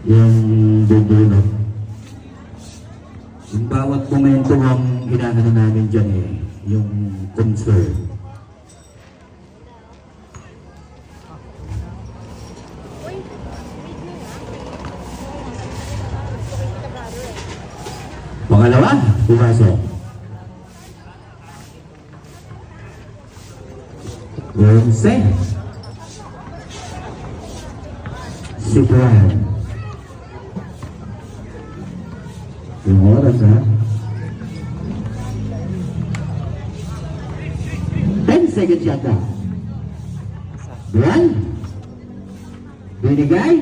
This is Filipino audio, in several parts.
yung bubunot. Yung bawat momento ang ginagano namin dyan eh, yung concern. Pangalawa, pumasok. Onse. Si Juan. Yung oras ha. 10 seconds yata. Juan. Binigay.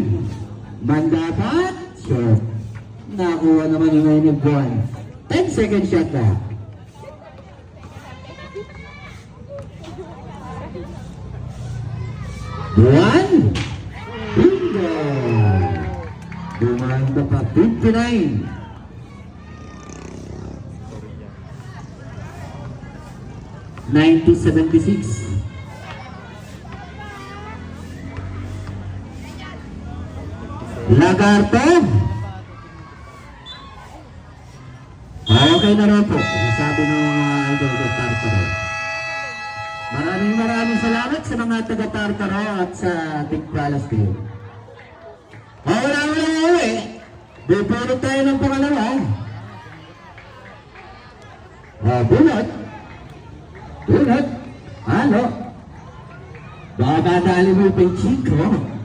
Mandapat. Shot. Nakuha naman yung ngayon ni Juan. 10 seconds yata. Juan. Bingo. Dumanda pa 59. $90.76. Lagarto. Okay na rin po. Sabi ng mga idol ng Tartaro. Maraming salamat sa mga taga-Tartaro at sa Tigpalas kayo. Wala uwi. Bupulot tayo ng pangalawa. Bunot. Bunot. Ano? Baka dadali mo pa yung chiko.